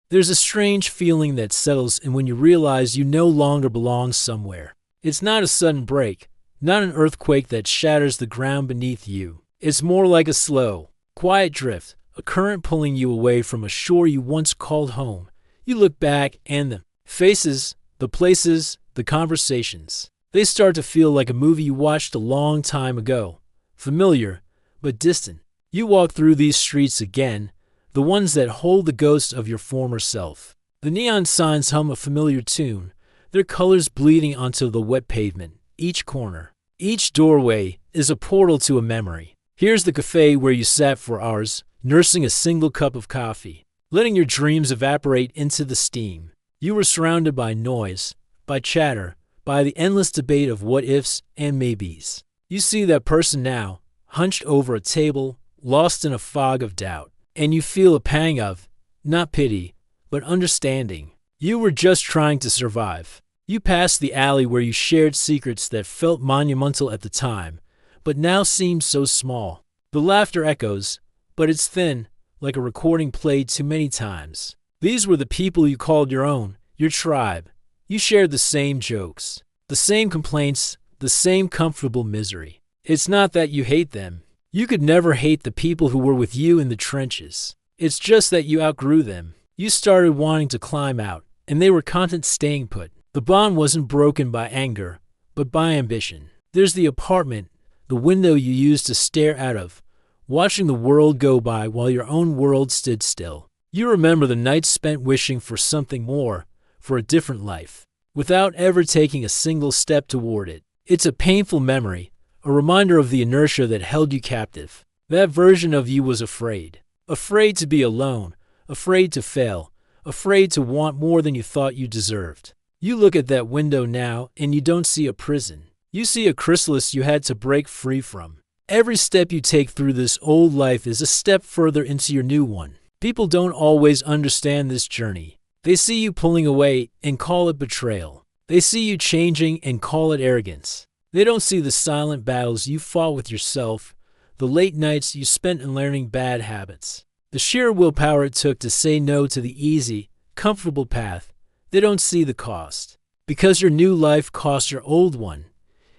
There's a strange feeling that settles in when you realize you no longer belong somewhere. It's not a sudden break, not an earthquake that shatters the ground beneath you. It's more like a slow, quiet drift, a current pulling you away from a shore you once called home. You look back and the faces, the places, the conversations, they start to feel like a movie you watched a long time ago. Familiar, but distant. You walk through these streets again, the ones that hold the ghost of your former self. The neon signs hum a familiar tune, their colors bleeding onto the wet pavement. Each corner, each doorway is a portal to a memory. Here's the cafe where you sat for hours, nursing a single cup of coffee, letting your dreams evaporate into the steam. You were surrounded by noise, by chatter, by the endless debate of what-ifs and maybes. You see that person now, hunched over a table, lost in a fog of doubt, and you feel a pang of, not pity, but understanding. You were just trying to survive. You passed the alley where you shared secrets that felt monumental at the time, but now seem so small. The laughter echoes, but it's thin, like a recording played too many times. These were the people you called your own, your tribe. You shared the same jokes, the same complaints, the same comfortable misery. It's not that you hate them. You could never hate the people who were with you in the trenches. It's just that you outgrew them. You started wanting to climb out, and they were content staying put. The bond wasn't broken by anger, but by ambition. There's the apartment, the window you used to stare out of, watching the world go by while your own world stood still. You remember the nights spent wishing for something more, for a different life, without ever taking a single step toward it. It's a painful memory, a reminder of the inertia that held you captive. That version of you was afraid. Afraid to be alone, afraid to fail, afraid to want more than you thought you deserved. You look at that window now and you don't see a prison. You see a chrysalis you had to break free from. Every step you take through this old life is a step further into your new one. People don't always understand this journey. They see you pulling away and call it betrayal. They see you changing and call it arrogance. They don't see the silent battles you fought with yourself, the late nights you spent in learning bad habits, the sheer willpower it took to say no to the easy, comfortable path. They don't see the cost, because your new life cost your old one.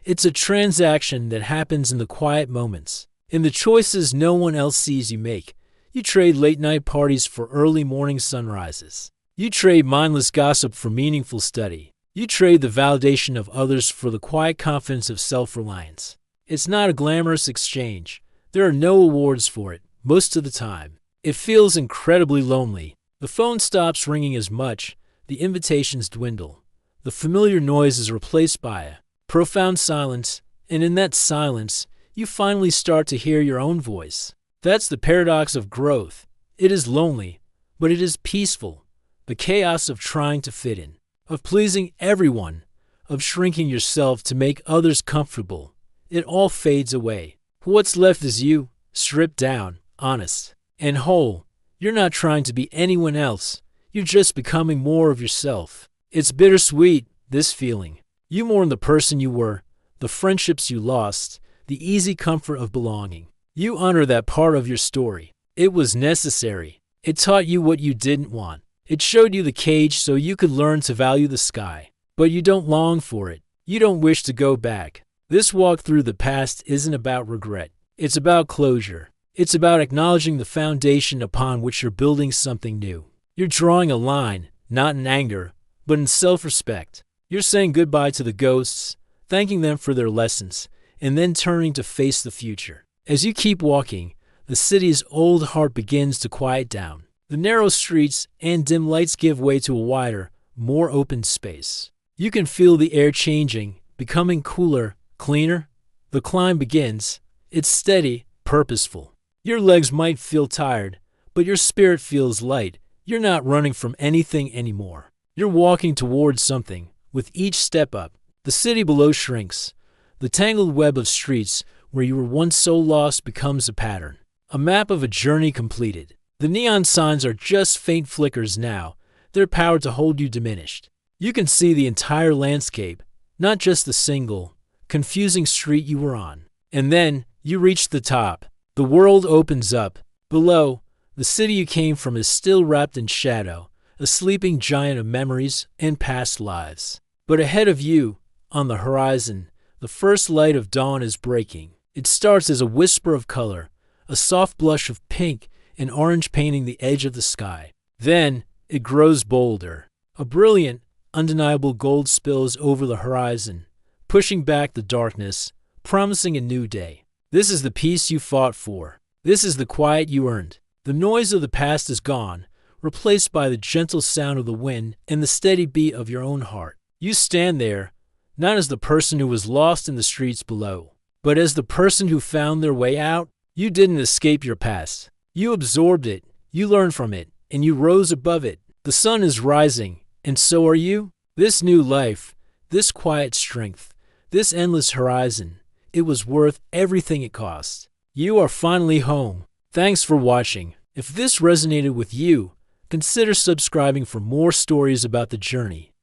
It's a transaction that happens in the quiet moments, in the choices no one else sees you make. You trade late-night parties for early morning sunrises. You trade mindless gossip for meaningful study. You trade the validation of others for the quiet confidence of self-reliance. It's not a glamorous exchange. There are no awards for it, most of the time. It feels incredibly lonely. The phone stops ringing as much. The invitations dwindle. The familiar noise is replaced by a profound silence, and in that silence, you finally start to hear your own voice. That's the paradox of growth. It is lonely, but it is peaceful. The chaos of trying to fit in, of pleasing everyone, of shrinking yourself to make others comfortable. It all fades away. What's left is you, stripped down, honest, and whole. You're not trying to be anyone else. You're just becoming more of yourself. It's bittersweet, this feeling. You mourn the person you were, the friendships you lost, the easy comfort of belonging. You honor that part of your story. It was necessary. It taught you what you didn't want. It showed you the cage so you could learn to value the sky. But you don't long for it. You don't wish to go back. This walk through the past isn't about regret. It's about closure. It's about acknowledging the foundation upon which you're building something new. You're drawing a line, not in anger, but in self-respect. You're saying goodbye to the ghosts, thanking them for their lessons, and then turning to face the future. As you keep walking, the city's old heart begins to quiet down. The narrow streets and dim lights give way to a wider, more open space. You can feel the air changing, becoming cooler, cleaner. The climb begins. It's steady, purposeful. Your legs might feel tired, but your spirit feels light. You're not running from anything anymore. You're walking towards something. With each step up, the city below shrinks. The tangled web of streets where you were once so lost becomes a pattern. A map of a journey completed. The neon signs are just faint flickers now, their power to hold you diminished. You can see the entire landscape, not just the single, confusing street you were on. And then, you reach the top. The world opens up. Below, the city you came from is still wrapped in shadow, a sleeping giant of memories and past lives. But ahead of you, on the horizon, the first light of dawn is breaking. It starts as a whisper of color, a soft blush of pink and orange painting the edge of the sky. Then, it grows bolder. A brilliant, undeniable gold spills over the horizon, pushing back the darkness, promising a new day. This is the peace you fought for. This is the quiet you earned. The noise of the past is gone, replaced by the gentle sound of the wind and the steady beat of your own heart. You stand there, not as the person who was lost in the streets below, but as the person who found their way out. You didn't escape your past. You absorbed it, you learned from it, and you rose above it. The sun is rising, and so are you. This new life, this quiet strength, this endless horizon, it was worth everything it cost. You are finally home. Thanks for watching. If this resonated with you, consider subscribing for more stories about the journey.